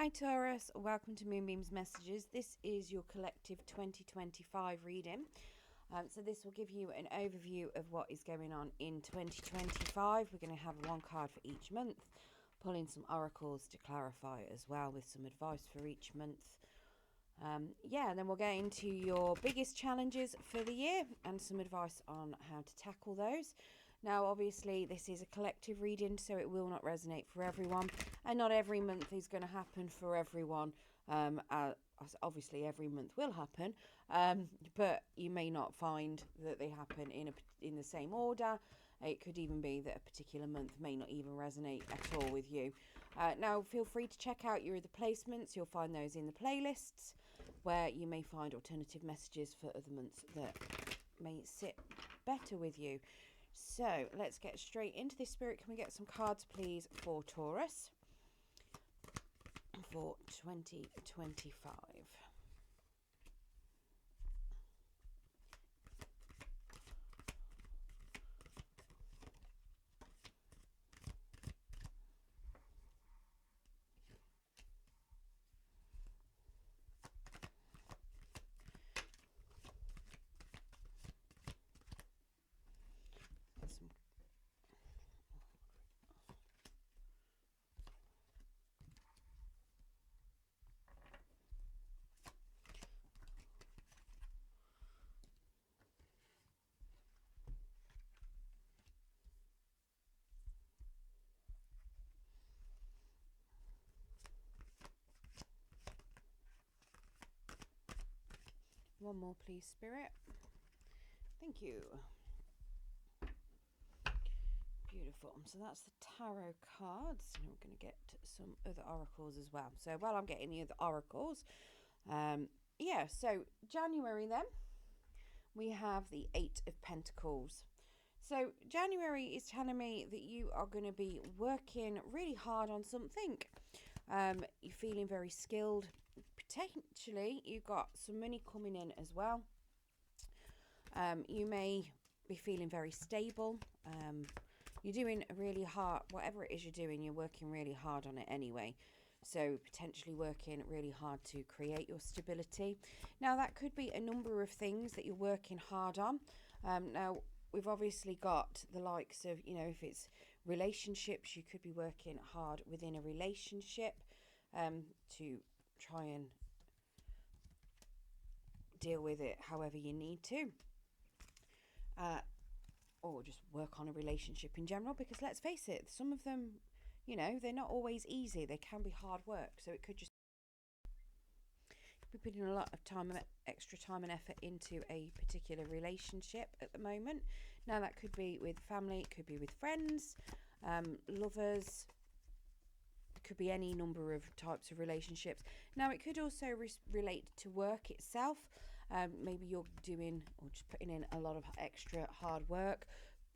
Hi Taurus, welcome to Moonbeam's Messages. This is your collective 2025 reading. So this will give you an overview of what is going on in 2025. We're going to have one card for each month, pulling some oracles to clarify as well with some advice for each month. And then we'll get into your biggest challenges for the year and some advice on how to tackle those. Now, obviously, this is a collective reading, so it will not resonate for everyone. And not every month is going to happen for everyone. Obviously, every month will happen, but you may not find that they happen in the same order. It could even be that a particular month may not even resonate at all with you. Now, feel free to check out your other placements. You'll find those in the playlists, where you may find alternative messages for other months that may sit better with you. So let's get straight into this, Spirit. Can we get some cards, please, for Taurus for 2025? One more, please, Spirit. Thank you. Beautiful. So that's the tarot cards. And we're going to get some other oracles as well. So while I'm getting the other oracles, so January then, we have the Eight of Pentacles. So January is telling me that you are going to be working really hard on something. You're feeling very skilled. Potentially, you've got some money coming in as well. You may be feeling very stable. You're doing really hard, whatever it is you're doing, you're working really hard on it anyway. So potentially working really hard to create your stability. Now, that could be a number of things that you're working hard on. Now, we've obviously got the likes of, if it's relationships, you could be working hard within a relationship to try and deal with it however you need to. Or just work on a relationship in general, because let's face it, some of them, they're not always easy. They can be hard work. So it could just be putting a lot of time, extra time and effort into a particular relationship at the moment. Now, that could be with family, it could be with friends, lovers. It could be any number of types of relationships. Now, it could also relate to work itself. Maybe you're doing or just putting in a lot of extra hard work,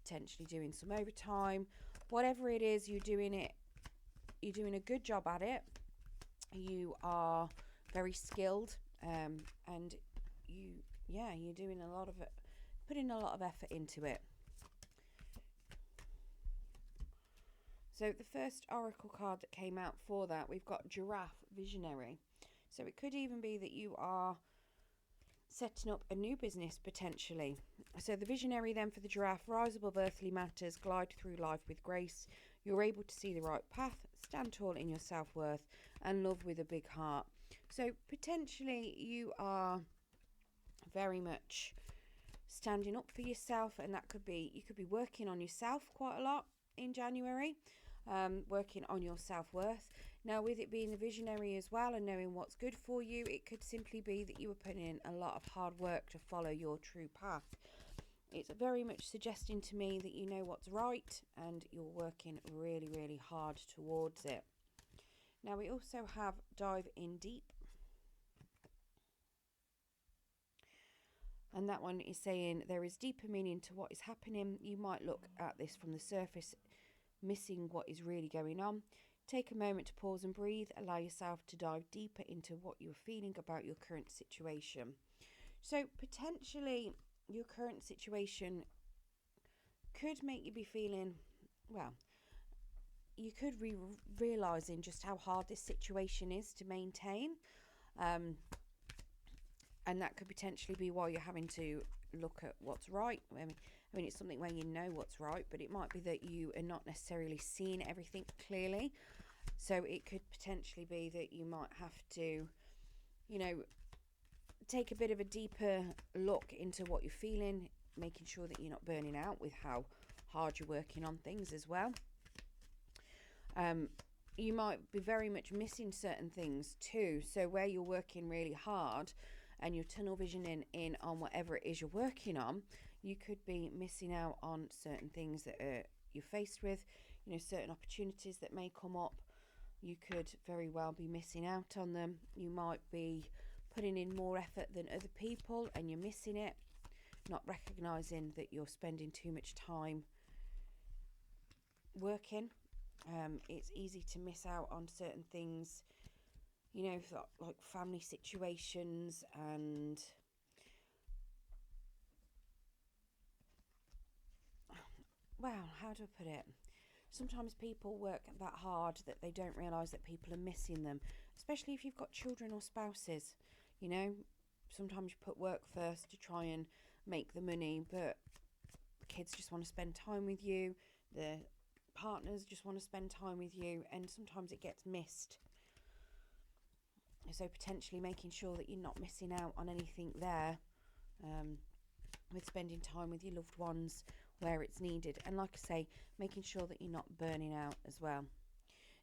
potentially doing some overtime. Whatever it is, you're doing a good job at it. You are very skilled, and you're doing a lot of it, putting a lot of effort into it. So the first oracle card that came out for that, we've got Giraffe, Visionary. So it could even be that you are setting up a new business potentially. So the Visionary then for the Giraffe: rise above earthly matters, glide through life with grace. You're able to see the right path, stand tall in your self-worth, and love with a big heart. So potentially you are very much standing up for yourself, and that could be, you could be working on yourself quite a lot in January, working on your self-worth. Now, with it being the Visionary as well and knowing what's good for you, it could simply be that you were putting in a lot of hard work to follow your true path. It's very much suggesting to me that you know what's right and you're working really, really hard towards it. Now, we also have Dive in Deep. And that one is saying there is deeper meaning to what is happening. You might look at this from the surface, missing what is really going on. Take a moment to pause and breathe. Allow yourself to dive deeper into what you're feeling about your current situation. So potentially your current situation could make you be feeling, well, you could be realizing just how hard this situation is to maintain. And that could potentially be why you're having to look at what's right. I mean, it's something where you know what's right, but it might be that you are not necessarily seeing everything clearly. So it could potentially be that you might have to, you know, take a bit of a deeper look into what you're feeling, making sure that you're not burning out with how hard you're working on things as well. You might be very much missing certain things too. So where you're working really hard and you're tunnel visioning in on whatever it is you're working on, you could be missing out on certain things that you're faced with, you know, certain opportunities that may come up. You could very well be missing out on them. You might be putting in more effort than other people and you're missing it, not recognizing that you're spending too much time working. It's easy to miss out on certain things, you know, like family situations and well, how do I put it? Sometimes people work that hard that they don't realise that people are missing them, especially if you've got children or spouses. You know, sometimes you put work first to try and make the money, but the kids just want to spend time with you, the partners just want to spend time with you, and sometimes it gets missed. So potentially making sure that you're not missing out on anything there, with spending time with your loved ones where it's needed, and like I say, making sure that you're not burning out as well.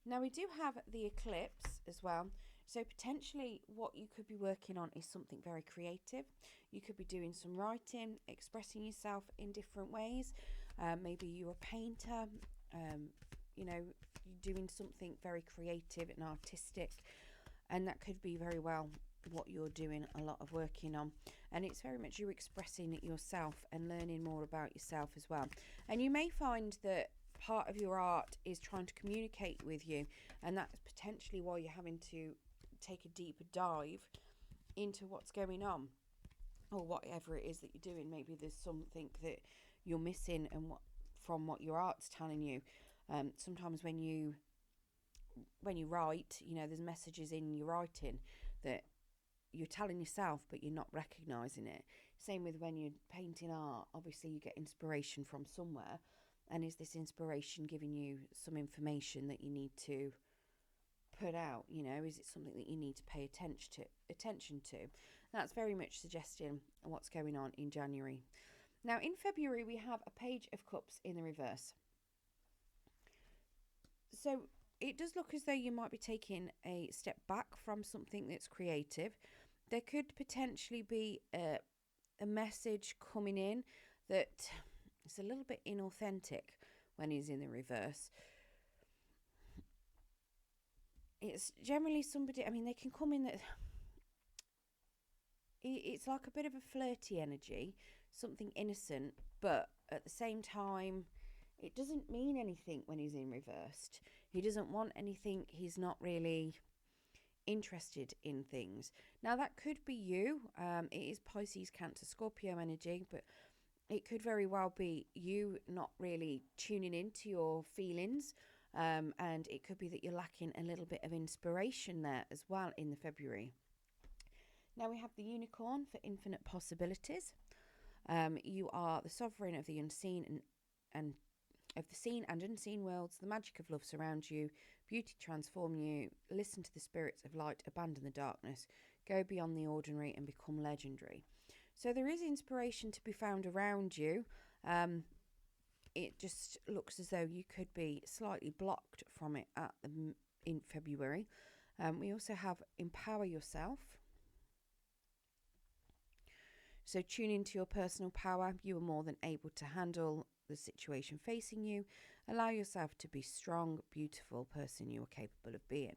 Now we do have the eclipse as well, so potentially what you could be working on is something very creative. You could be doing some writing, expressing yourself in different ways. Maybe you're a painter, you know, you're doing something very creative and artistic, and that could be very well what you're doing a lot of working on. And it's very much you expressing it yourself and learning more about yourself as well. And you may find that part of your art is trying to communicate with you, and that's potentially why you're having to take a deeper dive into what's going on or whatever it is that you're doing. Maybe there's something that you're missing and from what your art's telling you. Sometimes when you write, you know, there's messages in your writing that you're telling yourself but you're not recognizing it. Same with when you're painting art. Obviously you get inspiration from somewhere, and is this inspiration giving you some information that you need to put out? You know, is it something that you need to pay attention to? That's very much suggesting what's going on in January. Now in February we have a Page of Cups in the reverse. So it does look as though you might be taking a step back from something that's creative. There could potentially be a message coming in that is a little bit inauthentic when he's in the reverse. It's generally somebody, I mean, they can come in that it's like a bit of a flirty energy, something innocent, but at the same time, it doesn't mean anything when he's in reversed. He doesn't want anything. He's not really interested in things. Now that could be you. It is Pisces, Cancer, Scorpio energy, but it could very well be you not really tuning into your feelings, and it could be that you're lacking a little bit of inspiration there as well in the February. Now we have the Unicorn for infinite possibilities. You are the sovereign of the unseen and of the seen and unseen worlds. The magic of love surrounds you. Beauty transform you. Listen to the spirits of light. Abandon the darkness. Go beyond the ordinary and become legendary. So there is inspiration to be found around you. It just looks as though you could be slightly blocked from it in February. We also have empower yourself. So tune into your personal power. You are more than able to handle the situation facing you. Allow yourself to be strong, beautiful person you are capable of being.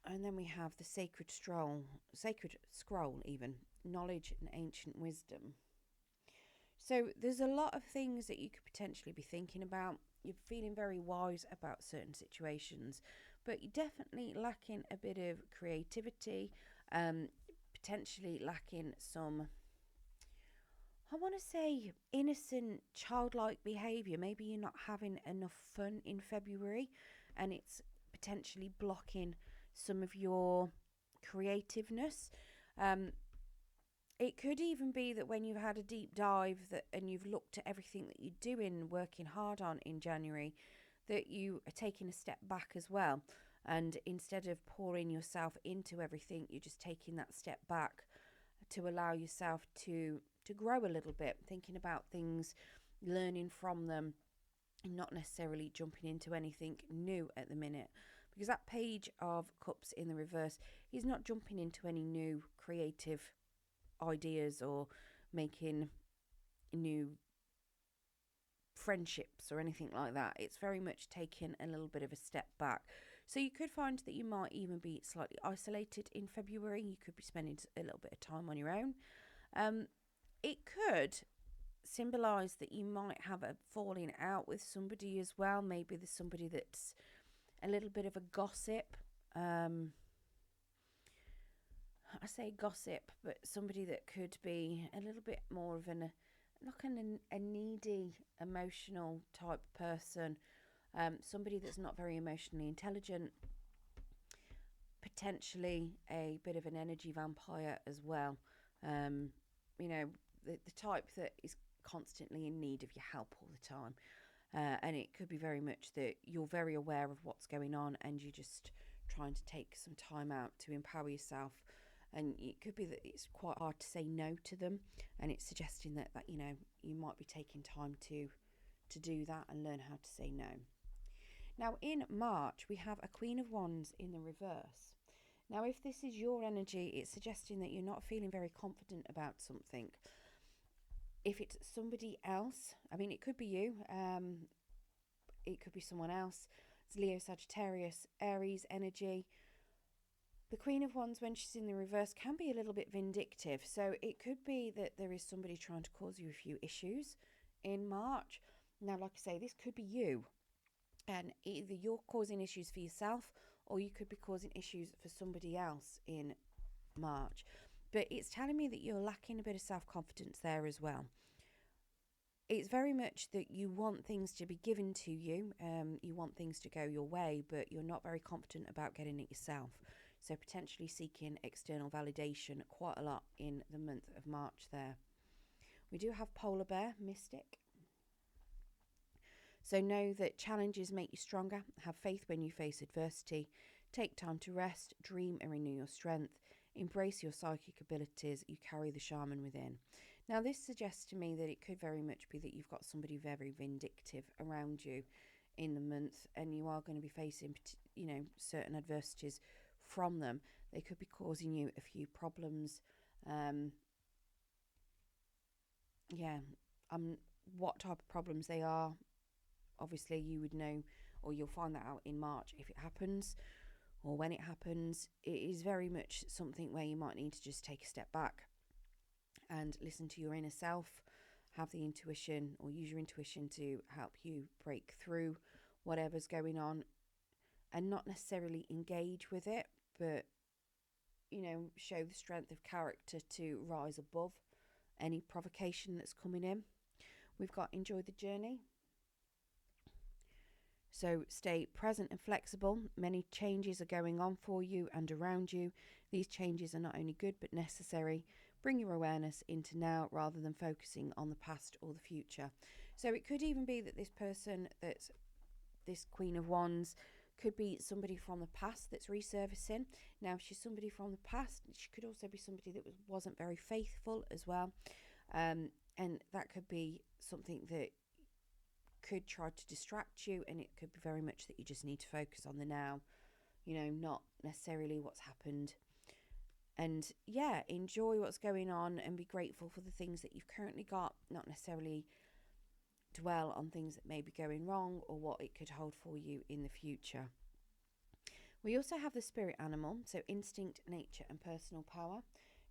And then we have the sacred scroll even, knowledge and ancient wisdom. So there's a lot of things that you could potentially be thinking about. You're feeling very wise about certain situations, but you're definitely lacking a bit of creativity, potentially lacking some I want to say innocent, childlike behaviour. Maybe you're not having enough fun in February and it's potentially blocking some of your creativeness. Um, it could even be that when you've had a deep dive and you've looked at everything that you're doing, working hard on in January, that you are taking a step back as well. And instead of pouring yourself into everything, you're just taking that step back to allow yourself to grow a little bit, thinking about things, learning from them, and not necessarily jumping into anything new at the minute. Because that Page of Cups in the reverse, he's not jumping into any new creative ideas or making new friendships or anything like that. It's very much taking a little bit of a step back. So you could find that you might even be slightly isolated in February. You could be spending a little bit of time on your own. It could symbolise that you might have a falling out with somebody as well. Maybe there's somebody that's a little bit of a gossip. I say gossip, but somebody that could be a little bit more of a needy, emotional type person. Somebody that's not very emotionally intelligent. Potentially a bit of an energy vampire as well. The type that is constantly in need of your help all the time. And it could be very much that you're very aware of what's going on and you're just trying to take some time out to empower yourself. And it could be that it's quite hard to say no to them, and it's suggesting that you might be taking time to do that and learn how to say no. Now in March we have a Queen of Wands in the reverse. Now if this is your energy, it's suggesting that you're not feeling very confident about something. If it's somebody else, I mean, it could be you, it could be someone else. It's Leo, Sagittarius, Aries energy. The Queen of Wands, when she's in the reverse, can be a little bit vindictive. So it could be that there is somebody trying to cause you a few issues in March. Now, like I say, this could be you. And either you're causing issues for yourself or you could be causing issues for somebody else in March. But it's telling me that you're lacking a bit of self-confidence there as well. It's very much that you want things to be given to you. You want things to go your way, but you're not very confident about getting it yourself. So potentially seeking external validation quite a lot in the month of March there. We do have Polar Bear, Mystic. So know that challenges make you stronger. Have faith when you face adversity. Take time to rest, dream and renew your strength. Embrace your psychic abilities. You carry the shaman within. Now this suggests to me that it could very much be that you've got somebody very vindictive around you in the month, and you are going to be facing certain adversities from them. They could be causing you a few problems. What type of problems they are, obviously you would know, or you'll find that out in March if it happens, or when it happens. It is very much something where you might need to just take a step back and listen to your inner self, have the intuition, or use your intuition to help you break through whatever's going on, and not necessarily engage with it, but show the strength of character to rise above any provocation that's coming in. We've got enjoy the journey. So stay present and flexible. Many changes are going on for you and around you. These changes are not only good but necessary. Bring your awareness into now rather than focusing on the past or the future. So it could even be that this person, that's this Queen of Wands, could be somebody from the past that's resurfacing. Now, if she's somebody from the past, she could also be somebody that wasn't very faithful as well. And that could be something that could try to distract you, and it could be very much that you just need to focus on the now, not necessarily what's happened. And yeah, enjoy what's going on and be grateful for the things that you've currently got, not necessarily dwell on things that may be going wrong or what it could hold for you in the future. We also have the spirit animal, so instinct, nature and personal power.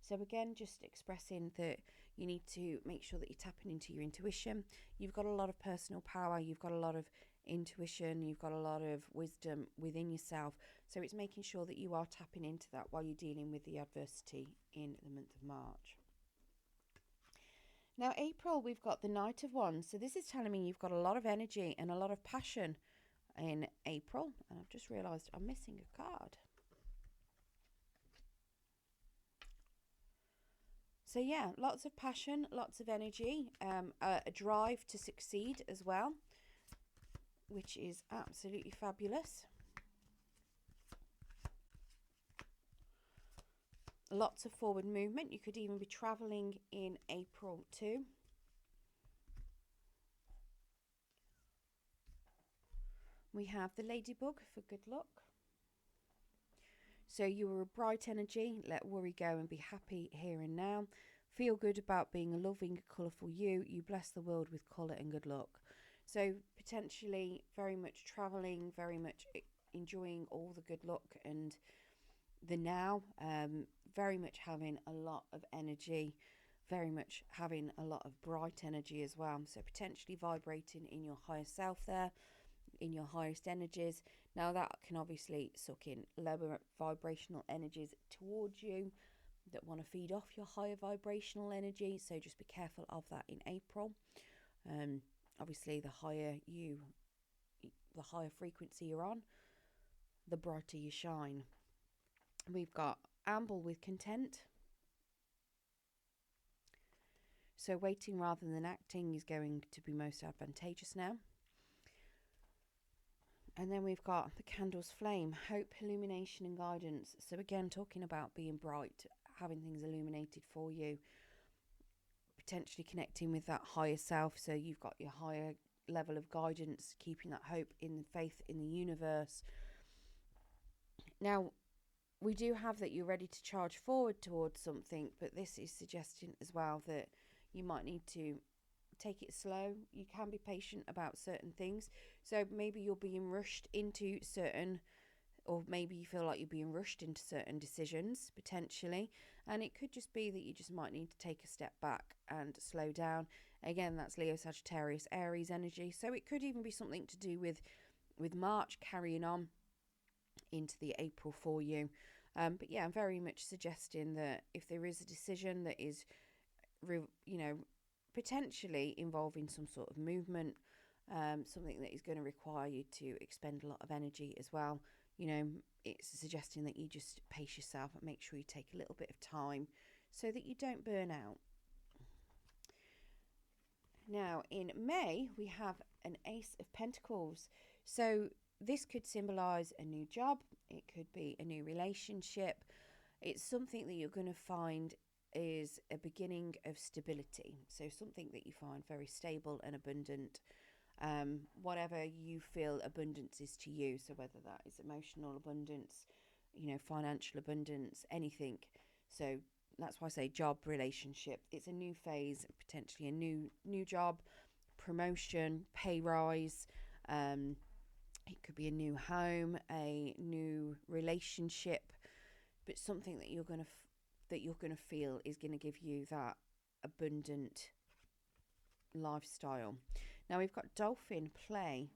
So again, just expressing that you need to make sure that you're tapping into your intuition. You've got a lot of personal power, you've got a lot of intuition, you've got a lot of wisdom within yourself. So it's making sure that you are tapping into that while you're dealing with the adversity in the month of March. Now, April, we've got the Knight of Wands. So this is telling me you've got a lot of energy and a lot of passion in April. And I've just realised I'm missing a card. So yeah, lots of passion, lots of energy, a drive to succeed as well, which is absolutely fabulous. Lots of forward movement. You could even be travelling in April too. We have the Ladybug for good luck. So you are a bright energy, let worry go and be happy here and now. Feel good about being a loving, colourful you. You bless the world with colour and good luck. So potentially very much travelling, very much enjoying all the good luck and the now. Very much having a lot of energy, very much having a lot of bright energy as well. So potentially vibrating in your higher self there, in your highest energies. Now that can obviously suck in lower vibrational energies towards you that want to feed off your higher vibrational energy. So just be careful of that in April. Obviously the higher frequency you're on, the brighter you shine. We've got amble with content. So waiting rather than acting is going to be most advantageous now. And then we've got the candle's flame, hope, illumination and guidance. So again, talking about being bright, having things illuminated for you, potentially connecting with that higher self. So you've got your higher level of guidance, keeping that hope in the faith in the universe. Now, we do have that you're ready to charge forward towards something, but this is suggesting as well that you might need to take it slow. You can be patient about certain things. So maybe you're being rushed into certain, or maybe you feel like you're being rushed into certain decisions potentially. And it could just be that you just might need to take a step back and slow down. Again, that's Leo, Sagittarius, Aries energy. So it could even be something to do with March carrying on into the April for you. But yeah, I'm very much suggesting that if there is a decision that is, potentially involving some sort of movement, something that is going to require you to expend a lot of energy as well, it's suggesting that you just pace yourself and make sure you take a little bit of time so that you don't burn out. Now in May we have an Ace of Pentacles. So this could symbolize a new job, it could be a new relationship. It's something that you're going to find is a beginning of stability. So something that you find very stable and abundant, whatever you feel abundance is to you. So whether that is emotional abundance, financial abundance, anything. So that's why I say job, relationship. It's a new phase, potentially a new job, promotion, pay rise. It could be a new home, a new relationship, but something that you're going to feel is going to give you that abundant lifestyle. Now we've got dolphin play.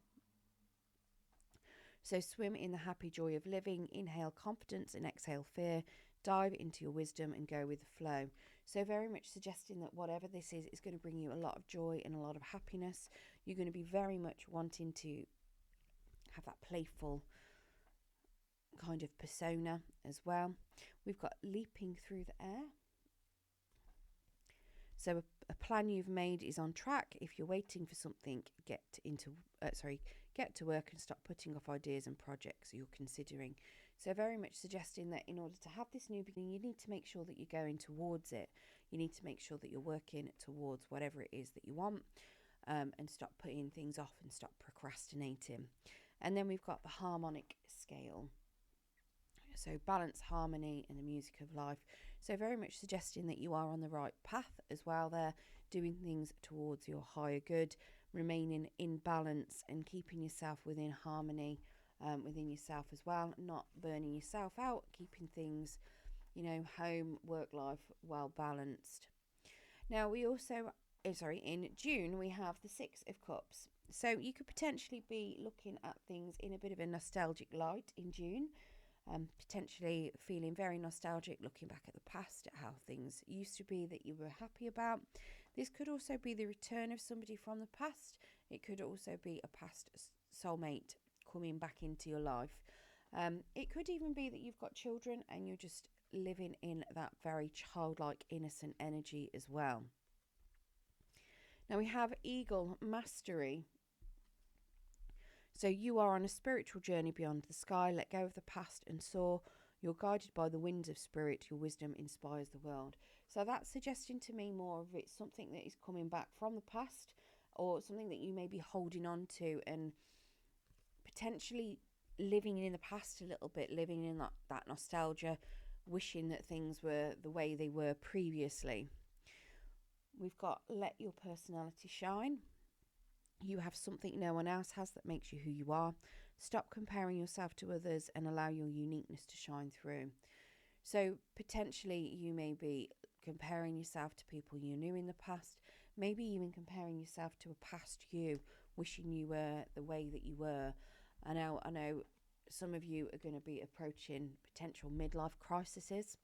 So swim in the happy joy of living, inhale confidence and exhale fear, dive into your wisdom and go with the flow. So very much suggesting that whatever this is going to bring you a lot of joy and a lot of happiness. You're going to be very much wanting to have that playful kind of persona as well. We've got leaping through the air. So a plan you've made is on track. If you're waiting for something, get to work and stop putting off ideas and projects you're considering. So very much suggesting that in order to have this new beginning, you need to make sure that you're going towards it. You need to make sure that you're working towards whatever it is that you want, and stop putting things off and stop procrastinating. And then we've got the harmonic scale. So balance, harmony and the music of life. So very much suggesting that you are on the right path as well there, doing things towards your higher good, remaining in balance and keeping yourself within harmony within yourself as well, not burning yourself out, keeping things, home, work life well balanced. Now we also, in June we have the Six of Cups. So you could potentially be looking at things in a bit of a nostalgic light in June. Potentially feeling very nostalgic, looking back at the past, at how things used to be that you were happy about. This could also be the return of somebody from the past. It could also be a past soulmate coming back into your life. It could even be that you've got children and you're just living in that very childlike, innocent energy as well. Now we have Eagle, Mastery. So you are on a spiritual journey beyond the sky. Let go of the past and soar. You're guided by the winds of spirit. Your wisdom inspires the world. So that's suggesting to me more of it's something that is coming back from the past, or something that you may be holding on to and potentially living in the past a little bit, living in that nostalgia, wishing that things were the way they were previously. We've got let your personality shine. You have something no one else has that makes you who you are. Stop comparing yourself to others and allow your uniqueness to shine through. So potentially you may be comparing yourself to people you knew in the past, maybe even comparing yourself to a past you, wishing you were the way that you were. I know some of you are going to be approaching potential midlife crises,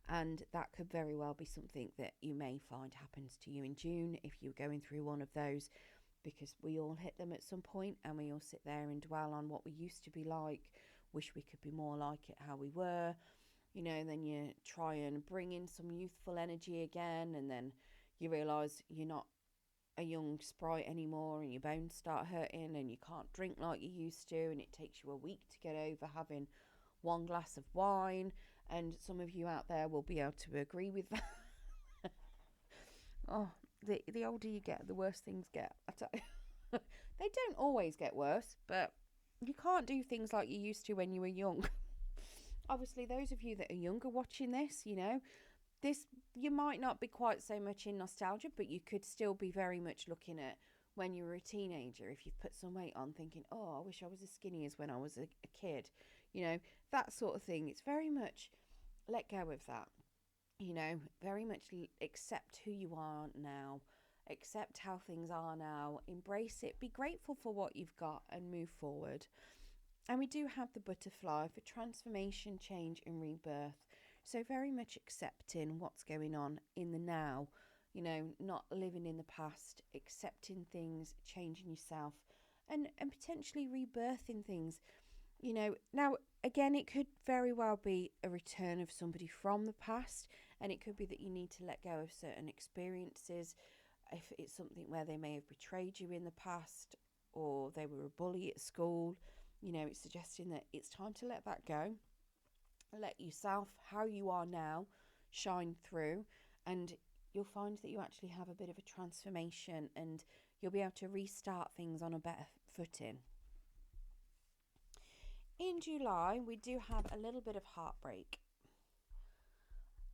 and that could very well be something that you may find happens to you in June if you're going through one of those, because we all hit them at some point and we all sit there and dwell on what we used to be like, wish we could be more like it how we were, then you try and bring in some youthful energy again, and then you realise you're not a young sprite anymore and your bones start hurting and you can't drink like you used to, and it takes you a week to get over having one glass of wine, and some of you out there will be able to agree with that. Oh, the older you get, the worse things get. I tell you. They don't always get worse, but you can't do things like you used to when you were young. Obviously, those of you that are younger watching this, you might not be quite so much in nostalgia, but you could still be very much looking at when you were a teenager. If you've put some weight on, thinking, oh, I wish I was as skinny as when I was a kid, that sort of thing. It's very much let go of that, very much accept who you are now, accept how things are now, embrace it, be grateful for what you've got and move forward. And we do have the butterfly for transformation, change and rebirth. So very much accepting what's going on in the now, not living in the past, accepting things, changing yourself and potentially rebirthing things. Now again, it could very well be a return of somebody from the past, and it could be that you need to let go of certain experiences. If it's something where they may have betrayed you in the past, or they were a bully at school, it's suggesting that it's time to let that go. Let yourself, how you are now, shine through, and you'll find that you actually have a bit of a transformation and you'll be able to restart things on a better footing. In July, we do have a little bit of heartbreak.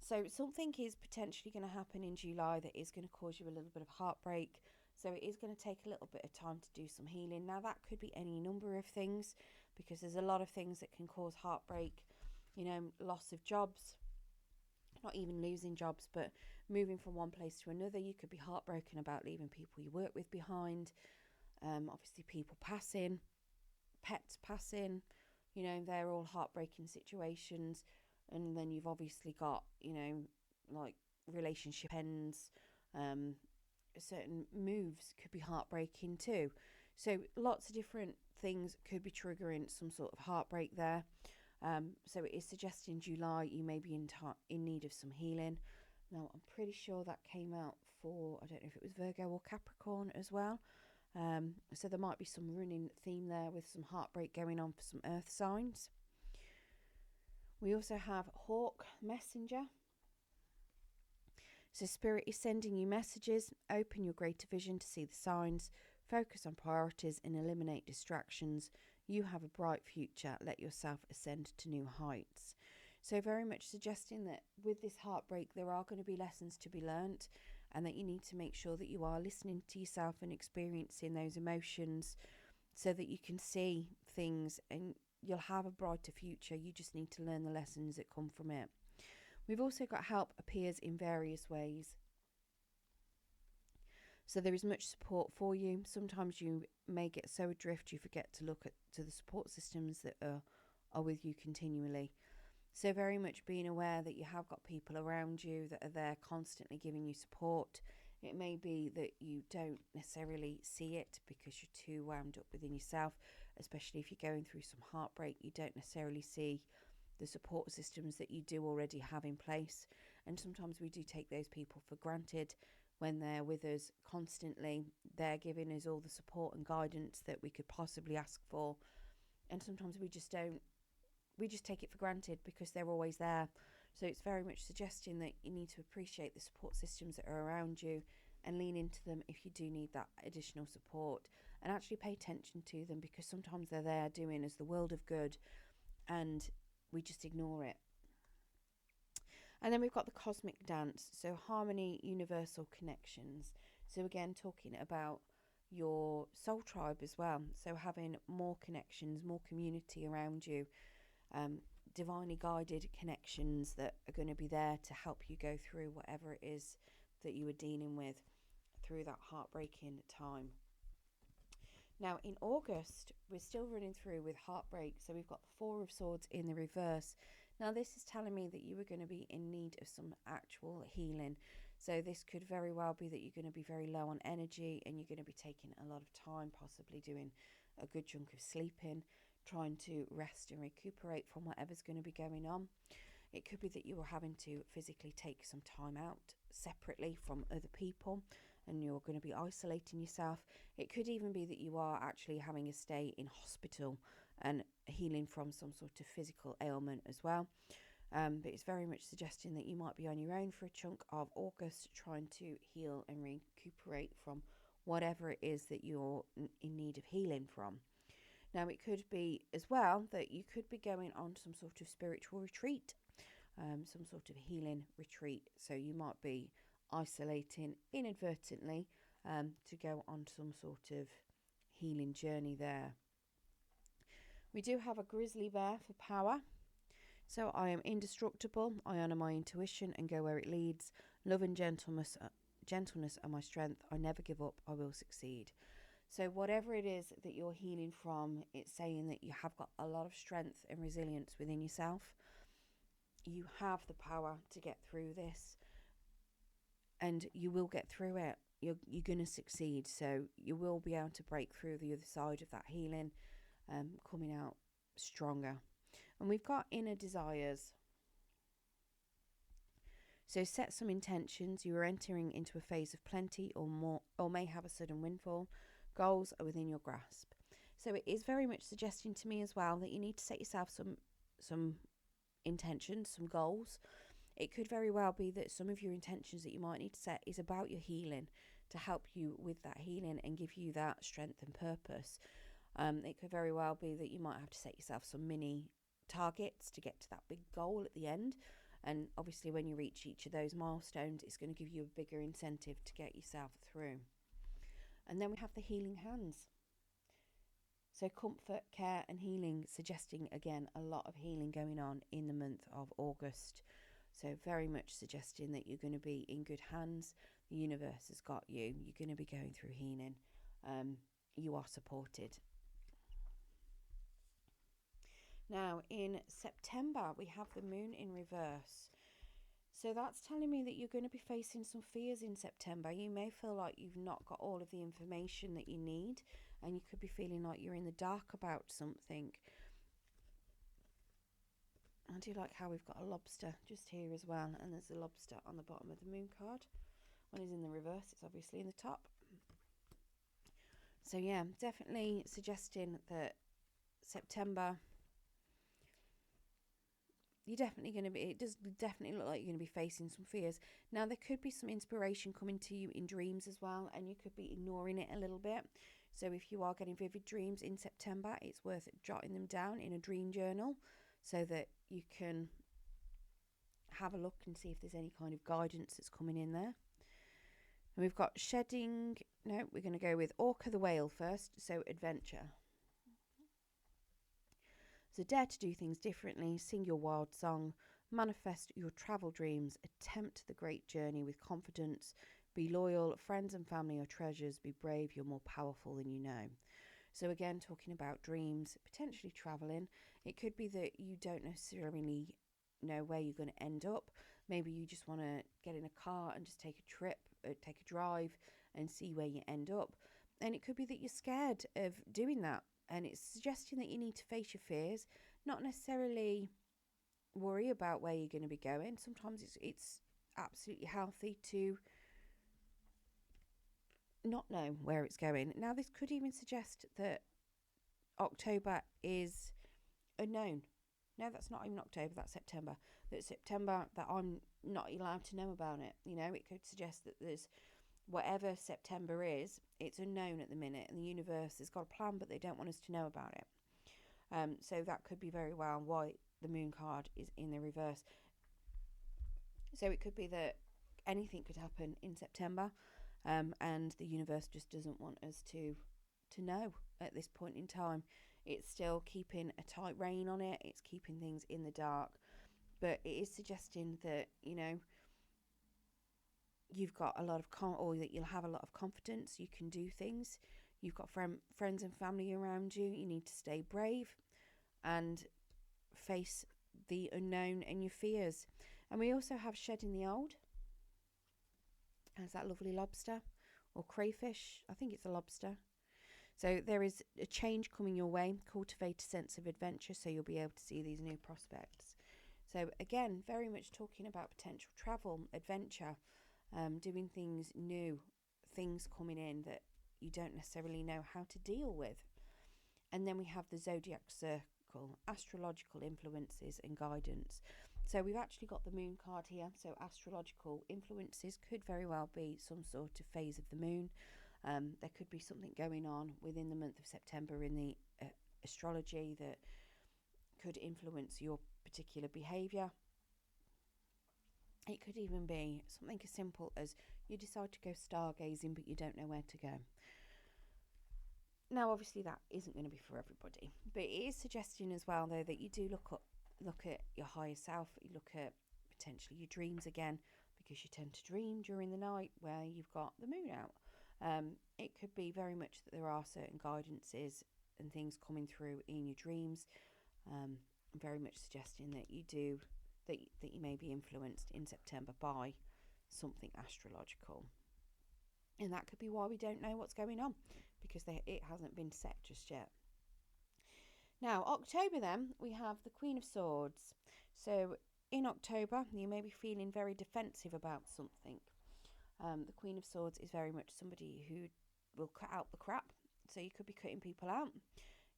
So something is potentially going to happen in July that is going to cause you a little bit of heartbreak. So it is going to take a little bit of time to do some healing. Now that could be any number of things, because there's a lot of things that can cause heartbreak. Loss of jobs, not even losing jobs, but moving from one place to another. You could be heartbroken about leaving people you work with behind. Obviously people passing, pets passing, they're all heartbreaking situations. And then you've obviously got, like relationship ends, certain moves could be heartbreaking too. So lots of different things could be triggering some sort of heartbreak there. So it is suggesting July you may be in need of some healing. Now I'm pretty sure that came out for, I don't know if it was Virgo or Capricorn as well. So there might be some running theme there with some heartbreak going on for some earth signs. We also have Hawk, Messenger. So Spirit is sending you messages. Open your greater vision to see the signs. Focus on priorities and eliminate distractions. You have a bright future. Let yourself ascend to new heights. So very much suggesting that with this heartbreak, there are going to be lessons to be learnt, and that you need to make sure that you are listening to yourself and experiencing those emotions so that you can see things and you'll have a brighter future. You just need to learn the lessons that come from it. We've also got help appears in various ways. So there is much support for you. Sometimes you may get so adrift you forget to look to the support systems that are with you continually. So very much being aware that you have got people around you that are there constantly giving you support, It may be that you don't necessarily see it because you're too wound up within yourself, especially if you're going through some heartbreak. You don't necessarily see the support systems that you do already have in place. And sometimes we do take those people for granted when they're with us constantly. They're giving us all the support and guidance that we could possibly ask for. And sometimes we just don't, we just take it for granted because they're always there. So it's very much suggesting that you need to appreciate the support systems that are around you and lean into them if you do need that additional support, and actually pay attention to them, because sometimes they're there doing us the world of good and we just ignore it. And then we've got the cosmic dance, so harmony, universal connections. So again, talking about your soul tribe as well. So having more connections, more community around you, divinely guided connections that are going to be there to help you go through whatever it is that you are dealing with through that heartbreaking time. Now in August, we're still running through with heartbreak. So we've got the Four of Swords in the reverse. Now this is telling me that you are going to be in need of some actual healing. So this could very well be that you're going to be very low on energy and you're going to be taking a lot of time, possibly doing a good chunk of sleeping, trying to rest and recuperate from whatever's going to be going on. It could be that you are having to physically take some time out separately from other people and you're going to be isolating yourself. It could even be that you are actually having a stay in hospital and healing from some sort of physical ailment as well. But it's very much suggesting that you might be on your own for a chunk of August, trying to heal and recuperate from whatever it is that you're in need of healing from. Now it could be as well that you could be going on some sort of spiritual retreat, some sort of healing retreat. So you might be isolating inadvertently to go on some sort of healing journey there. We do have a grizzly bear for power. So I am indestructible. I honour my intuition and go where it leads. Love and gentleness are my strength. I never give up. I will succeed. So whatever it is that you're healing from, it's saying that you have got a lot of strength and resilience within yourself. You have the power to get through this, and you will get through it. You're going to succeed. So you will be able to break through the other side of that healing, coming out stronger. And we've got inner desires. So set some intentions. You are entering into a phase of plenty or more, or may have a sudden windfall. Goals are within your grasp. So it is very much suggesting to me as well that you need to set yourself some intentions, some goals. It could very well be that some of your intentions that you might need to set is about your healing, to help you with that healing and give you that strength and purpose. It could very well be that you might have to set yourself some mini targets to get to that big goal at the end. And obviously when you reach each of those milestones, it's going to give you a bigger incentive to get yourself through. And then we have the healing hands. So comfort, care and healing, suggesting again a lot of healing going on in the month of August. So very much suggesting that you're going to be in good hands. The universe has got you. You're going to be going through healing. You are supported. Now in September, we have the moon in reverse. So that's telling me that you're going to be facing some fears in September. You may feel like you've not got all of the information that you need, and you could be feeling like you're in the dark about something. I do like how we've got a lobster just here as well, and there's a lobster on the bottom of the moon card. One is in the reverse, it's obviously in the top. So yeah, definitely suggesting that September, you're definitely going to be, it does definitely look like you're going to be facing some fears. Now there could be some inspiration coming to you in dreams as well, and you could be ignoring it a little bit. So if you are getting vivid dreams in September, it's worth jotting them down in a dream journal so that you can have a look and see if there's any kind of guidance that's coming in there. And we've got shedding, no, we're going to go with Orca the whale first, so adventure. So dare to do things differently, sing your wild song, manifest your travel dreams, attempt the great journey with confidence, be loyal, friends and family are treasures, be brave, you're more powerful than you know. So again, talking about dreams, potentially traveling. It could be that you don't necessarily know where you're going to end up, Maybe you just want to get in a car and just take a trip, take a drive and see where you end up. And it could be that you're scared of doing that, and it's suggesting that you need to face your fears, not necessarily worry about where you're going to be going. Sometimes it's absolutely healthy to not know where it's going. Now, this could even suggest that October is unknown. No, that's not even October, that's September. That September, that I'm not allowed to know about it. You know, it could suggest that there's whatever September is, it's unknown at the minute, and the universe has got a plan, but they don't want us to know about it. So that could be very well why the moon card is in the reverse. So it could be that anything could happen in September, and the universe just doesn't want us to know at this point in time. It's still keeping a tight rein on it. It's keeping things in the dark, but it is suggesting that, you know, you've got a lot of or that you'll have a lot of confidence. You can do things. You've got friends and family around you. You need to stay brave and face the unknown and your fears. And we also have shedding the old. As that lovely lobster or crayfish. I think it's a lobster. So there is a change coming your way. Cultivate a sense of adventure so you'll be able to see these new prospects. So again, very much talking about potential travel, adventure, doing things new, things coming in that you don't necessarily know how to deal with. And then we have the Zodiac circle, astrological influences and guidance. So we've actually got the moon card here. So astrological influences could very well be some sort of phase of the moon. There could be something going on within the month of September in the astrology that could influence your particular behaviour. It could even be something as simple as you decide to go stargazing, but you don't know where to go. Now, obviously, that isn't going to be for everybody, but it is suggesting as well, though, that you do look at your higher self. You look at potentially your dreams again, because you tend to dream during the night where you've got the moon out. It could be very much that there are certain guidances and things coming through in your dreams. Very much suggesting that you may be influenced in September by something astrological. And that could be why we don't know what's going on, because it hasn't been set just yet. Now, October then, we have the Queen of Swords. So in October, you may be feeling very defensive about something. The Queen of Swords is very much somebody who will cut out the crap. So you could be cutting people out.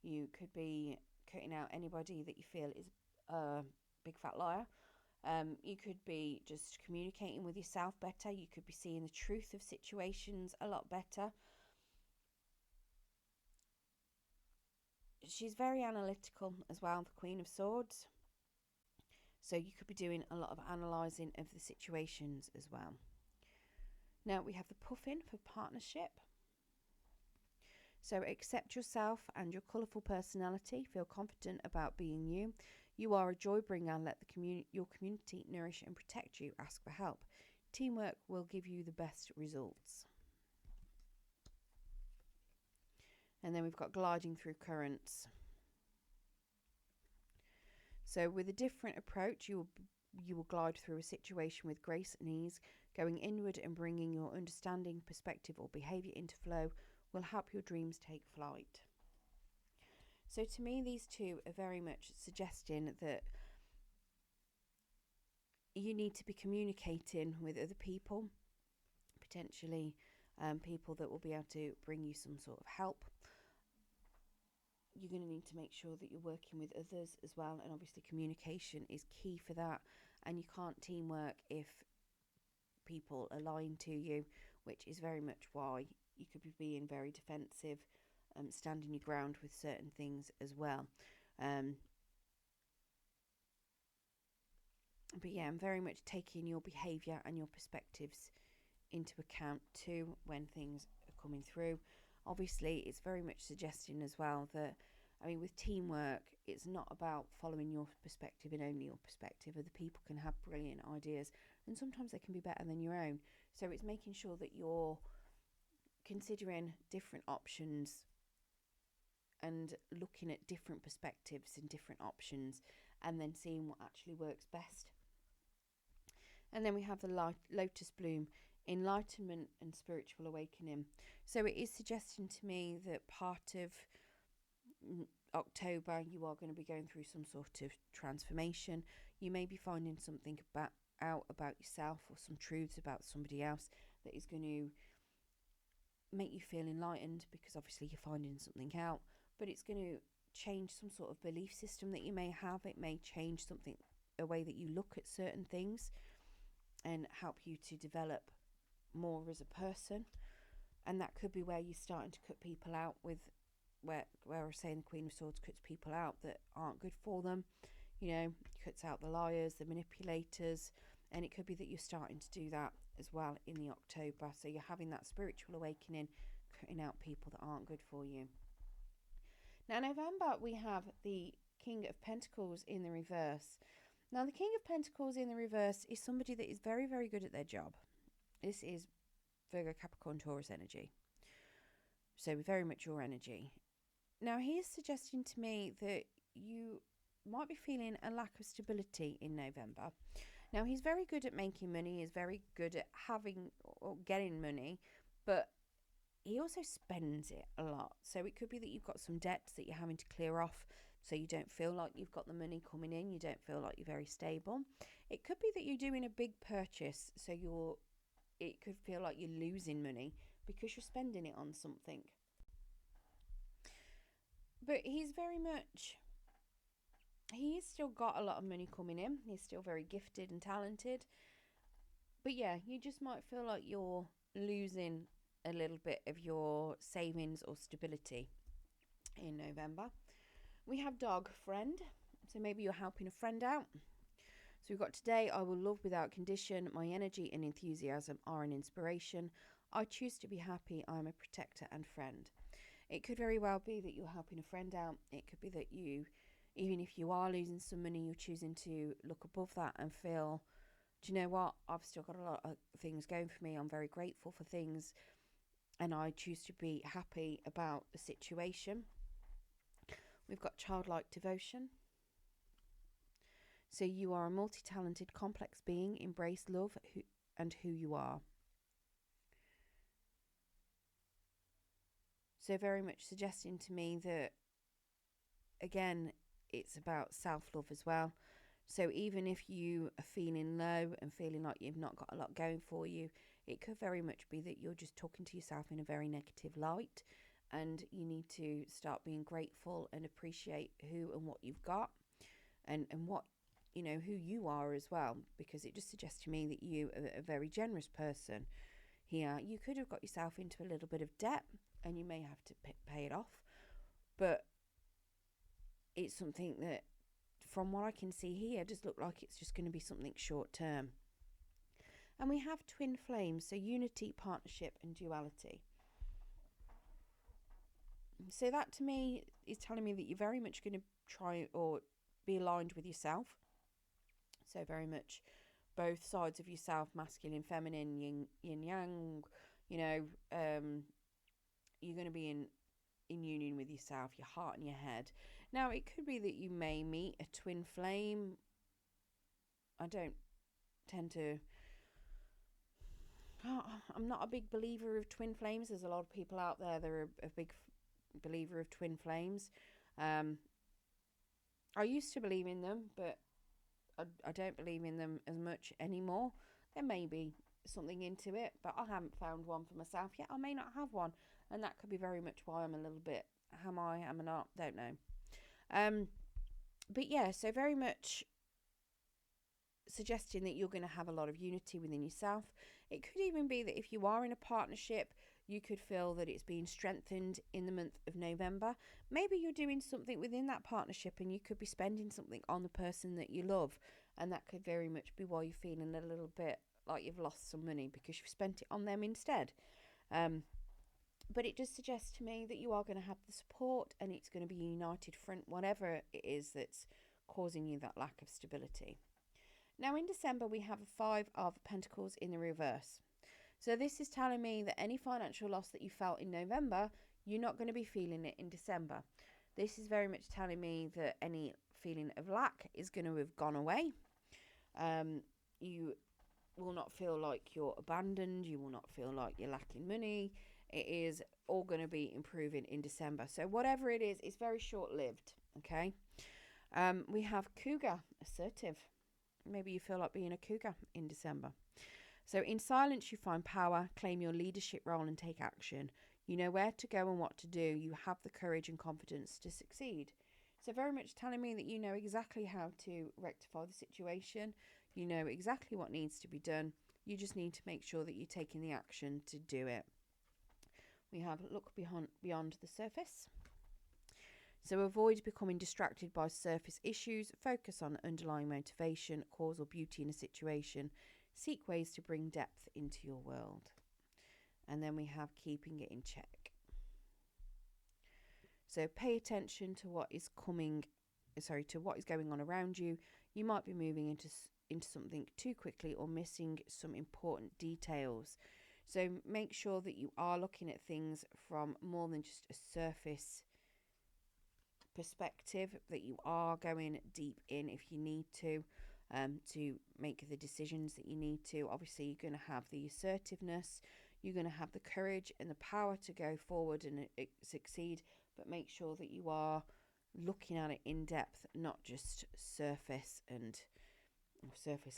You could be cutting out anybody that you feel is a big fat liar. You could be just communicating with yourself better. You could be seeing the truth of situations a lot better. She's very analytical as well, the Queen of Swords. So you could be doing a lot of analysing of the situations as well. Now we have the Puffin for partnership. So accept yourself and your colourful personality. Feel confident about being you. You are a joy bringer. Let your community nourish and protect you. Ask for help. Teamwork will give you the best results. And then we've got gliding through currents. So with a different approach, you will glide through a situation with grace and ease. Going inward and bringing your understanding, perspective or behaviour into flow will help your dreams take flight. So to me, these two are very much suggesting that you need to be communicating with other people, potentially people that will be able to bring you some sort of help. You're going to need to make sure that you're working with others as well, and obviously communication is key for that. And you can't teamwork if people are lying to you, which is very much why you could be being very defensive, standing your ground with certain things as well. But yeah, I'm very much taking your behaviour and your perspectives into account too when things are coming through. Obviously, it's very much suggesting as well that, I mean, with teamwork, it's not about following your perspective and only your perspective. Other people can have brilliant ideas, and sometimes they can be better than your own. So it's making sure that you're considering different options and looking at different perspectives and different options, and then seeing what actually works best. And then we have the lotus bloom, enlightenment and spiritual awakening. So it is suggesting to me that part of October you are going to be going through some sort of transformation. You may be finding something out about yourself, or some truths about somebody else that is going to make you feel enlightened, because obviously you're finding something out, but it's going to change some sort of belief system that you may have. It may change something, a way that you look at certain things, and help you to develop more as a person. And that could be where you're starting to cut people out, with where I was saying the Queen of Swords cuts people out that aren't good for them, you know, cuts out the liars, the manipulators. And it could be that you're starting to do that as well in the October. So you're having that spiritual awakening, cutting out people that aren't good for you. Now, November, we have the King of Pentacles in the reverse. Now, the King of Pentacles in the reverse is somebody that is very, very good at their job. This is Virgo, Capricorn, Taurus energy. So very much your energy. Now, he is suggesting to me that you might be feeling a lack of stability in November. Now, he's very good at making money. He's very good at having or getting money, but he also spends it a lot. So it could be that you've got some debts that you're having to clear off, so you don't feel like you've got the money coming in. You don't feel like you're very stable. It could be that you're doing a big purchase, so it could feel like you're losing money because you're spending it on something. But he's still got a lot of money coming in. He's still very gifted and talented. But yeah, you just might feel like you're losing a little bit of your savings or stability in November. We have dog friend. So maybe you're helping a friend out. So we've got today, I will love without condition. My energy and enthusiasm are an inspiration. I choose to be happy. I'm a protector and friend. It could very well be that you're helping a friend out. It could be that you, even if you are losing some money, you're choosing to look above that and feel, do you know what? I've still got a lot of things going for me. I'm very grateful for things, and I choose to be happy about the situation. We've got childlike devotion. So you are a multi-talented, complex being. Embrace love and who you are. So very much suggesting to me that, again, it's about self-love as well. So even if you are feeling low and feeling like you've not got a lot going for you, it could very much be that you're just talking to yourself in a very negative light, and you need to start being grateful and appreciate who and what you've got, and what, you know, who you are as well, because it just suggests to me that you are a very generous person here. You could have got yourself into a little bit of debt, and you may have to pay it off, but it's something that, from what I can see here, does look like it's just going to be something short term. And we have twin flames, so unity, partnership and duality. So that to me is telling me that you're very much going to try or be aligned with yourself. So very much both sides of yourself, masculine, feminine, yin yang, you know, you're going to be in union with yourself, your heart and your head. Now, it could be that you may meet a twin flame. I don't tend to... I'm not a big believer of twin flames. There's a lot of people out there that are a big believer of twin flames. I used to believe in them, but I don't believe in them as much anymore. There may be something into it, but I haven't found one for myself yet. I may not have one, and that could be very much why I'm a little bit, am I not, don't know. But yeah, so very much suggesting that you're going to have a lot of unity within yourself. It could even be that if you are in a partnership, you could feel that it's being strengthened in the month of November. Maybe you're doing something within that partnership, and you could be spending something on the person that you love, and that could very much be why you're feeling a little bit like you've lost some money, because you've spent it on them instead. But it does suggest to me that you are going to have the support, and it's going to be a united front, whatever it is that's causing you that lack of stability. Now in December, we have a 5 of Pentacles in the reverse. So this is telling me that any financial loss that you felt in November, you're not going to be feeling it in December. This is very much telling me that any feeling of lack is going to have gone away. You will not feel like you're abandoned. You will not feel like you're lacking money. It is all going to be improving in December. So whatever it is, it's very short-lived. Okay. We have cougar, assertive. Maybe you feel like being a cougar in December. So in silence, you find power, claim your leadership role and take action. You know where to go and what to do. You have the courage and confidence to succeed. So very much telling me that you know exactly how to rectify the situation. You know exactly what needs to be done. You just need to make sure that you're taking the action to do it. We have look beyond the surface. So avoid becoming distracted by surface issues. Focus on underlying motivation, cause or beauty in a situation. Seek ways to bring depth into your world. And then we have keeping it in check. So pay attention to what is going on around you. You might be moving into something too quickly or missing some important details. So make sure that you are looking at things from more than just a surface perspective, that you are going deep in if you need to make the decisions that you need to. Obviously, you're going to have the assertiveness, you're going to have the courage and the power to go forward and succeed, but make sure that you are looking at it in depth, not just surface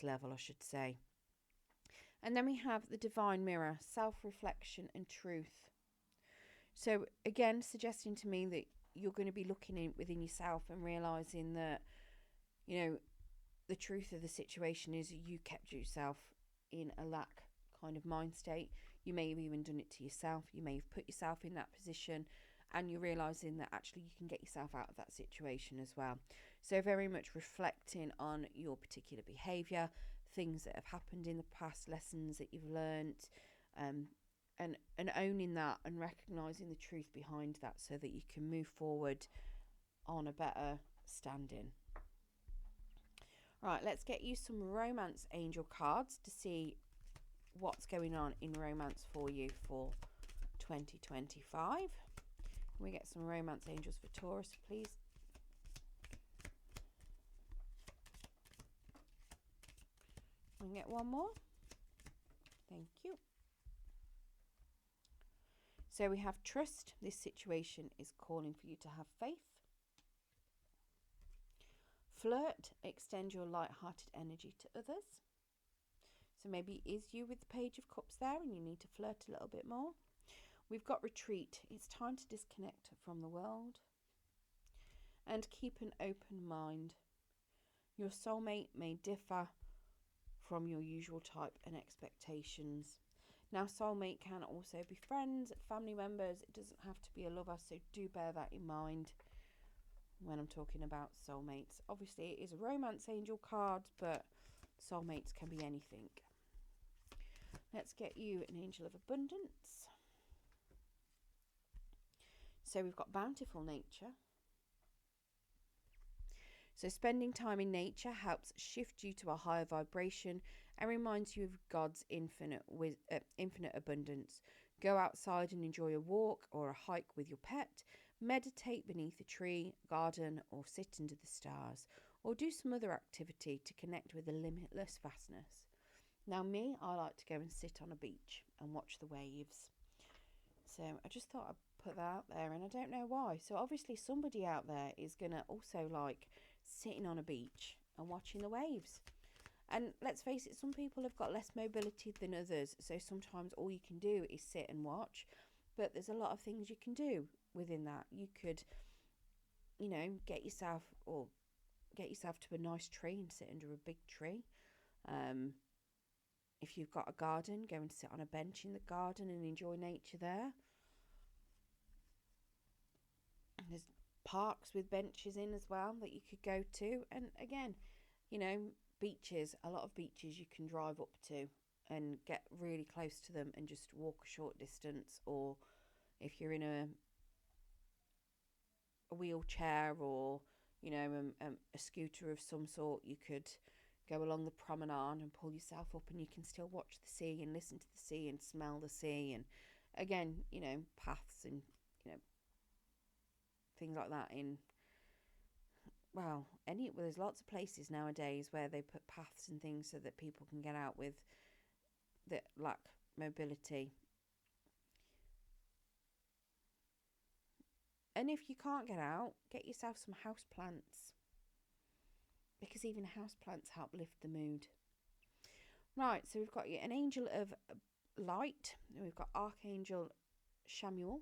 level, I should say. And then we have the divine mirror, self-reflection and truth. So again, suggesting to me that you're going to be looking within yourself and realizing that, you know, the truth of the situation is you kept yourself in a lack kind of mind state. You may have even done it to yourself. You may have put yourself in that position, and you're realizing that actually you can get yourself out of that situation as well. So very much reflecting on your particular behavior, things that have happened in the past, lessons that you've learnt, and owning that and recognizing the truth behind that so that you can move forward on a better standing. Right, let's get you some romance angel cards to see what's going on in romance for you for 2025. Can we get some romance angels for Taurus, please? And get one more. Thank you. So we have trust. This situation is calling for you to have faith. Flirt. Extend your light-hearted energy to others. So maybe it is you with the Page of Cups there and you need to flirt a little bit more. We've got retreat. It's time to disconnect from the world. And keep an open mind. Your soulmate may differ from your usual type and expectations. Now, soulmate can also be friends, family members. It doesn't have to be a lover, so do bear that in mind when I'm talking about soulmates. Obviously, it is a romance angel card, but soulmates can be anything. Let's get you an angel of abundance. So we've got bountiful nature. So spending time in nature helps shift you to a higher vibration and reminds you of God's infinite abundance. Go outside and enjoy a walk or a hike with your pet. Meditate beneath a tree, garden, or sit under the stars. Or do some other activity to connect with the limitless vastness. Now me, I like to go and sit on a beach and watch the waves. So I just thought I'd put that out there, and I don't know why. So obviously somebody out there is going to also like sitting on a beach and watching the waves. And let's face it, some people have got less mobility than others, so sometimes all you can do is sit and watch, but there's a lot of things you can do within that. You could, you know, get yourself to a nice tree and sit under a big tree. If you've got a garden, go and sit on a bench in the garden and enjoy nature there. There's parks with benches in as well that you could go to. And again, you know, beaches, a lot of beaches you can drive up to and get really close to them and just walk a short distance. Or if you're in a wheelchair or, you know, a scooter of some sort, you could go along the promenade and pull yourself up, and you can still watch the sea and listen to the sea and smell the sea. And again, you know, paths and, you know, things like that in, well, there's lots of places nowadays where they put paths and things so that people can get out with that lack mobility. And if you can't get out, get yourself some house plants, because even house plants help lift the mood. Right, so we've got an angel of light. We've got Archangel Shamuel.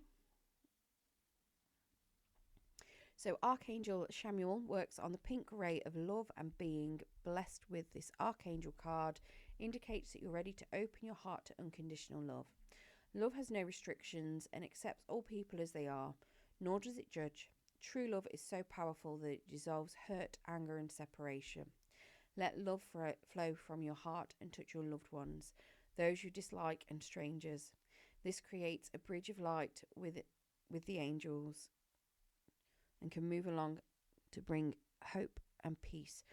So Archangel Shamuel works on the pink ray of love, and being blessed with this Archangel card indicates that you're ready to open your heart to unconditional love. Love has no restrictions and accepts all people as they are, nor does it judge. True love is so powerful that it dissolves hurt, anger and separation. Let love flow from your heart and touch your loved ones, those you dislike and strangers. This creates a bridge of light with the angels and can move along to bring hope and peace.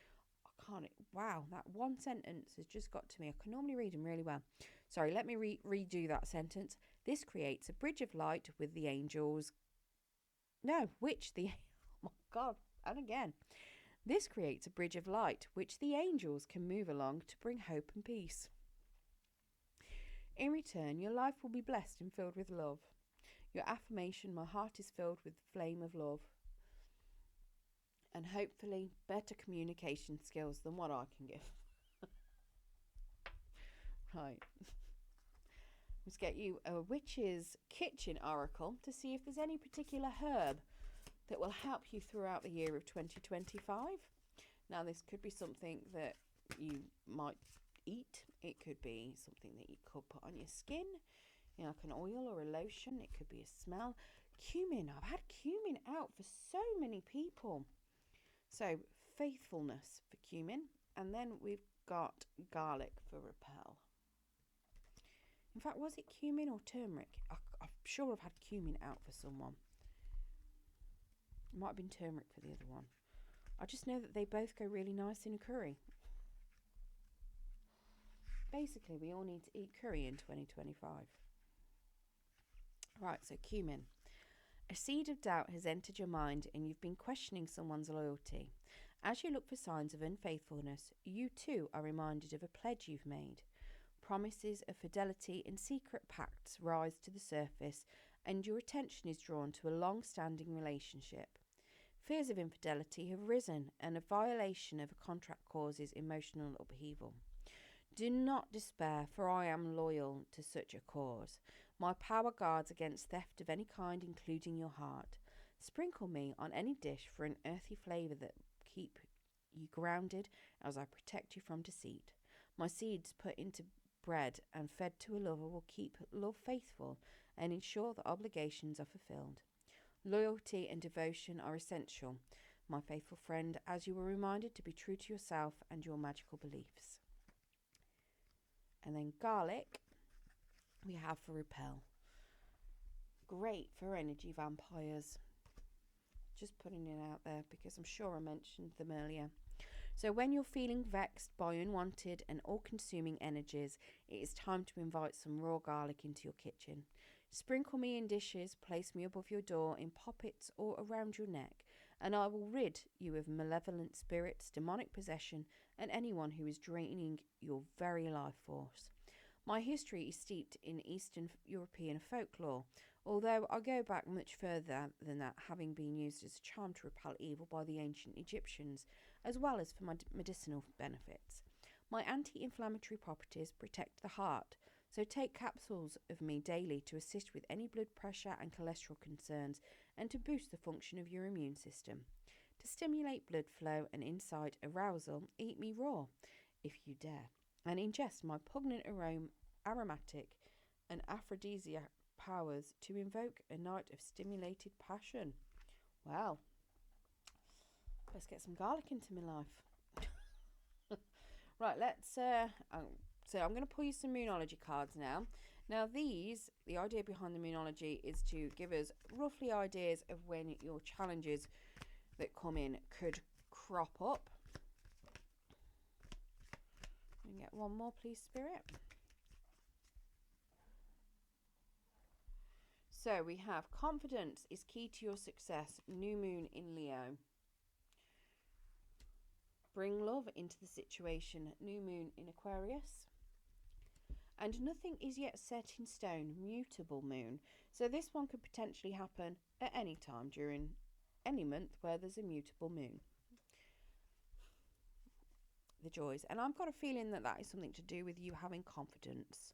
Wow, that one sentence has just got to me. I can normally read them really well. Sorry, let me redo that sentence. This creates a bridge of light with the angels. Oh my God, and again. This creates a bridge of light which the angels can move along to bring hope and peace. In return, your life will be blessed and filled with love. Your affirmation, my heart is filled with the flame of love. And hopefully better communication skills than what I can give. Right. Let's get you a witch's kitchen oracle to see if there's any particular herb that will help you throughout the year of 2025. Now, this could be something that you might eat. It could be something that you could put on your skin, like an oil or a lotion. It could be a smell. Cumin. I've had cumin out for so many people. So, faithfulness for cumin. And then we've got garlic for repel. In fact, was it cumin or turmeric? I'm sure I've had cumin out for someone. It might have been turmeric for the other one. I just know that they both go really nice in a curry. Basically, we all need to eat curry in 2025. Right, so cumin. A seed of doubt has entered your mind and you've been questioning someone's loyalty. As you look for signs of unfaithfulness, you too are reminded of a pledge you've made. Promises of fidelity and secret pacts rise to the surface, and your attention is drawn to a long-standing relationship. Fears of infidelity have risen, and a violation of a contract causes emotional upheaval. Do not despair, for I am loyal to such a cause. My power guards against theft of any kind, including your heart. Sprinkle me on any dish for an earthy flavour that keep you grounded as I protect you from deceit. My seeds put into bread and fed to a lover will keep love faithful and ensure that obligations are fulfilled. Loyalty and devotion are essential, my faithful friend, as you are reminded to be true to yourself and your magical beliefs. And then garlic we have for repel. Great for energy vampires. Just putting it out there because I'm sure I mentioned them earlier. So when you're feeling vexed by unwanted and all-consuming energies, it is time to invite some raw garlic into your kitchen. Sprinkle me in dishes, place me above your door, in poppets or around your neck, and I will rid you of malevolent spirits, demonic possession, and anyone who is draining your very life force. My history is steeped in Eastern European folklore, although I go back much further than that, having been used as a charm to repel evil by the ancient Egyptians, as well as for medicinal benefits. My anti-inflammatory properties protect the heart, so take capsules of me daily to assist with any blood pressure and cholesterol concerns and to boost the function of your immune system. To stimulate blood flow and incite arousal, eat me raw, if you dare, and ingest my pungent aromatic and aphrodisiac powers to invoke a night of stimulated passion. Well, let's get some garlic into my life. Right, so I'm going to pull you some Moonology cards now. Now the idea behind the Moonology is to give us roughly ideas of when your challenges that come in could crop up. And get one more, please, Spirit. So we have confidence is key to your success. New moon in Leo. Bring love into the situation. New moon in Aquarius. And nothing is yet set in stone, mutable moon. So this one could potentially happen at any time during any month where there's a mutable moon. The joys. And I've got a feeling that that is something to do with you having confidence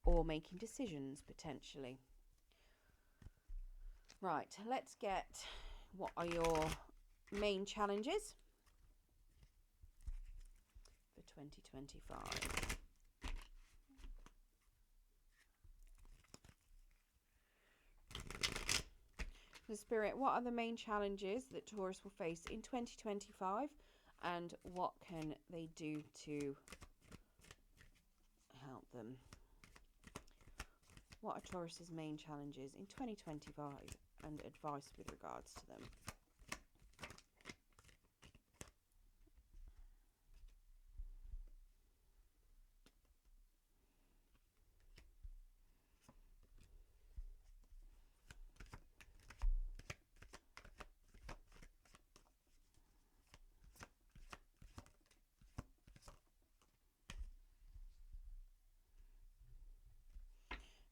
or making decisions potentially. Right, let's get what are your main challenges for 2025. The Spirit, what are the main challenges that Taurus will face in 2025 and what can they do to help them? What are Taurus's main challenges in 2025 and advice with regards to them?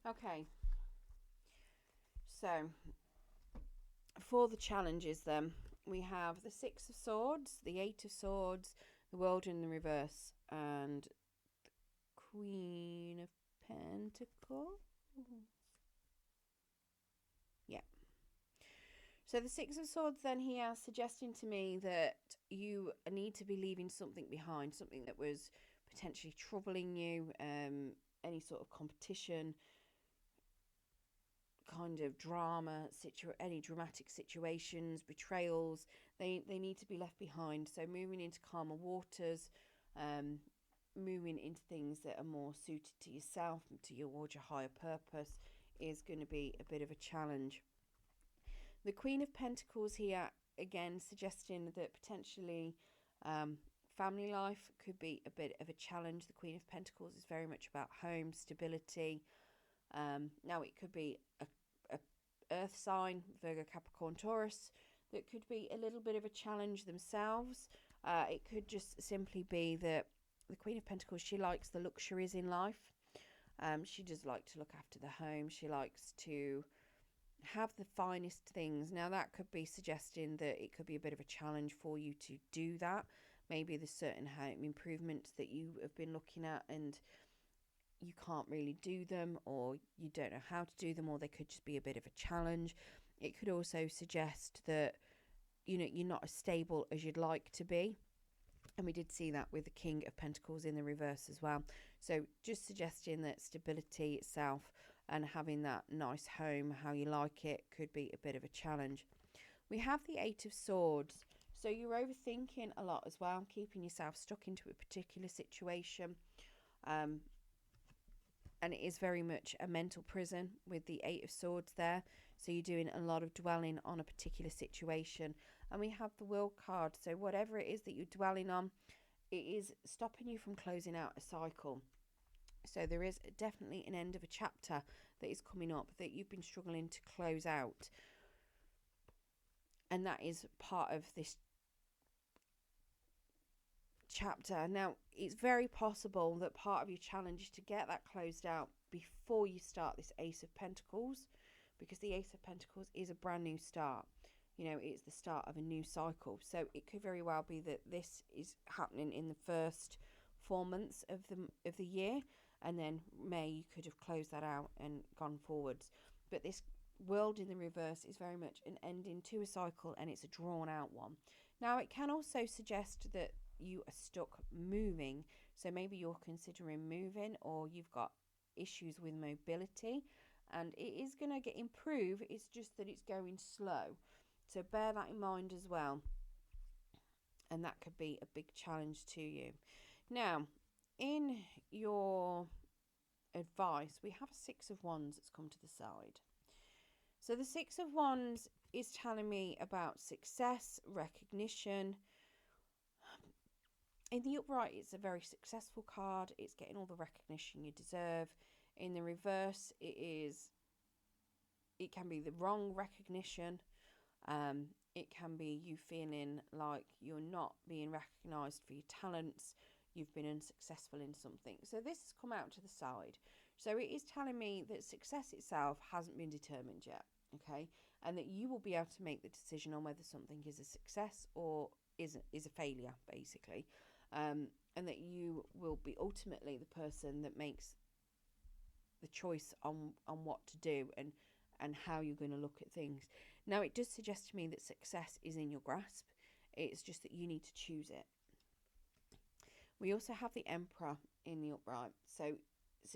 Okay, so for the challenges then, we have the Six of Swords, the Eight of Swords, the World in the reverse, and the Queen of Pentacles. Yeah. So the Six of Swords then here suggesting to me that you need to be leaving something behind, something that was potentially troubling you, any sort of competition, kind of drama, any dramatic situations, betrayals, they need to be left behind. So moving into calmer waters, moving into things that are more suited to yourself, towards your higher purpose, is going to be a bit of a challenge. The Queen of Pentacles here, again, suggesting that potentially family life could be a bit of a challenge. The Queen of Pentacles is very much about home, stability. Now, it could be a earth sign, Virgo, Capricorn, Taurus, that could be a little bit of a challenge themselves. It could just simply be that the Queen of Pentacles, she likes the luxuries in life. She does like to look after the home. She likes to have the finest things. Now, that could be suggesting that it could be a bit of a challenge for you to do that. Maybe there's certain home improvements that you have been looking at and you can't really do them, or you don't know how to do them, or they could just be a bit of a challenge. It could also suggest that, you know, you're not as stable as you'd like to be. And we did see that with the King of Pentacles in the reverse as well. So just suggesting that stability itself and having that nice home, how you like it, could be a bit of a challenge. We have the Eight of Swords. So you're overthinking a lot as well, keeping yourself stuck into a particular situation. And it is very much a mental prison with the Eight of Swords there. So you're doing a lot of dwelling on a particular situation. And we have the World card. So whatever it is that you're dwelling on, it is stopping you from closing out a cycle. So there is definitely an end of a chapter that is coming up that you've been struggling to close out. And that is part of this chapter. Now, it's very possible that part of your challenge is to get that closed out before you start this Ace of Pentacles, because the Ace of Pentacles is a brand new start. You know, it's the start of a new cycle. So it could very well be that this is happening in the first 4 months of the year, and then May you could have closed that out and gone forwards. But this World in the reverse is very much an ending to a cycle, and it's a drawn out one. Now, it can also suggest that you are stuck moving. So maybe you're considering moving, or you've got issues with mobility, and it is going to improve. It's just that it's going slow. So bear that in mind as well. And that could be a big challenge to you. Now, in your advice, we have a Six of Wands that's come to the side. So the Six of Wands is telling me about success, recognition. In the upright, it's a very successful card. It's getting all the recognition you deserve. In the reverse, it can be the wrong recognition. It can be you feeling like you're not being recognised for your talents. you've been unsuccessful in something. So this has come out to the side. So it is telling me that success itself hasn't been determined yet, okay? And that you will be able to make the decision on whether something is a success or is a failure, basically. And that you will be ultimately the person that makes the choice on what to do and how you're going to look at things. Now, it does suggest to me that success is in your grasp. It's just that you need to choose it. We also have the Emperor in the upright. So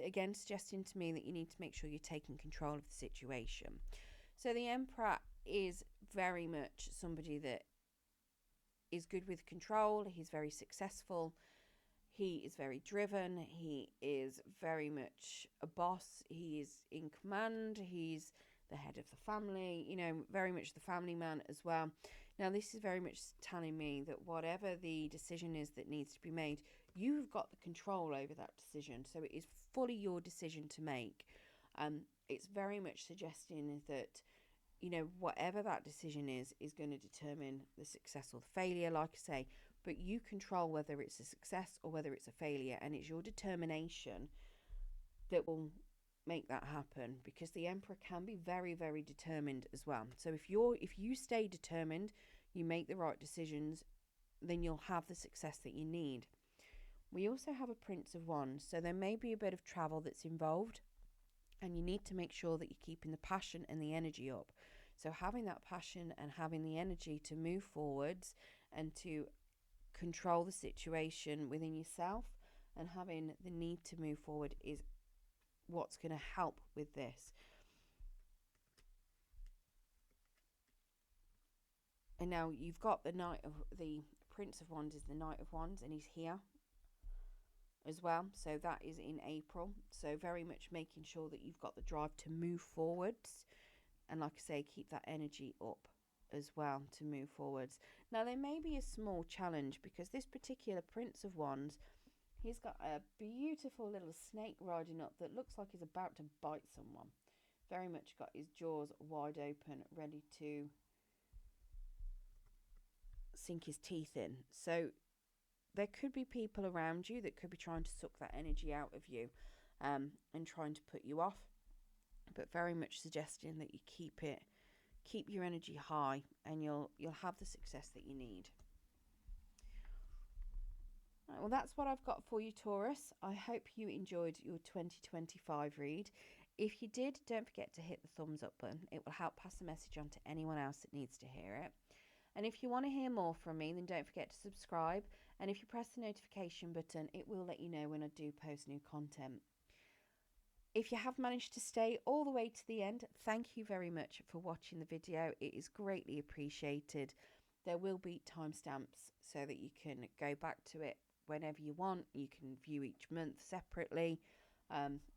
again, suggesting to me that you need to make sure you're taking control of the situation. So the Emperor is very much somebody that is good with control. He's very successful. He is very driven. He is very much a boss. He is in command. He's the head of the family, you know, very much the family man as well. Now, this is very much telling me that whatever the decision is that needs to be made, you've got the control over that decision. So it is fully your decision to make. It's very much suggesting that, you know, whatever that decision is going to determine the success or the failure, like I say. But you control whether it's a success or whether it's a failure, and it's your determination that will make that happen, because the Emperor can be very, very determined as well. So if you stay determined, you make the right decisions, then you'll have the success that you need. We also have a Prince of Wands, so there may be a bit of travel that's involved, and you need to make sure that you're keeping the passion and the energy up. So having that passion and having the energy to move forwards and to control the situation within yourself and having the need to move forward is what's going to help with this. And now you've got the Prince of Wands is the Knight of Wands, and he's here as well. So that is in April. So very much making sure that you've got the drive to move forwards, and like I say, keep that energy up as well to move forwards. Now, there may be a small challenge because this particular Prince of Wands, he's got a beautiful little snake riding up that looks like he's about to bite someone. Very much got his jaws wide open, ready to sink his teeth in. So there could be people around you that could be trying to suck that energy out of you, and trying to put you off, but very much suggesting that you keep your energy high, and you'll have the success that you need. Right, well, that's what I've got for you, Taurus. I hope you enjoyed your 2025 read. If you did, don't forget to hit the thumbs up button. It will help pass the message on to anyone else that needs to hear it. And if you want to hear more from me, then don't forget to subscribe. And if you press the notification button, it will let you know when I do post new content. If you have managed to stay all the way to the end, thank you very much for watching the video. It is greatly appreciated. There will be timestamps so that you can go back to it whenever you want. You can view each month separately.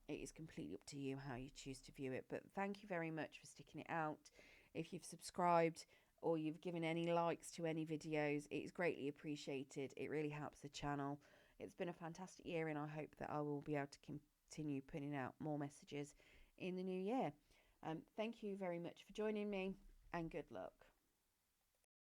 It is completely up to you how you choose to view it. But thank you very much for sticking it out. If you've subscribed or you've given any likes to any videos, it is greatly appreciated. It really helps the channel. It's been a fantastic year, and I hope that I will be able to continue putting out more messages in the new year. Thank you very much for joining me, and good luck.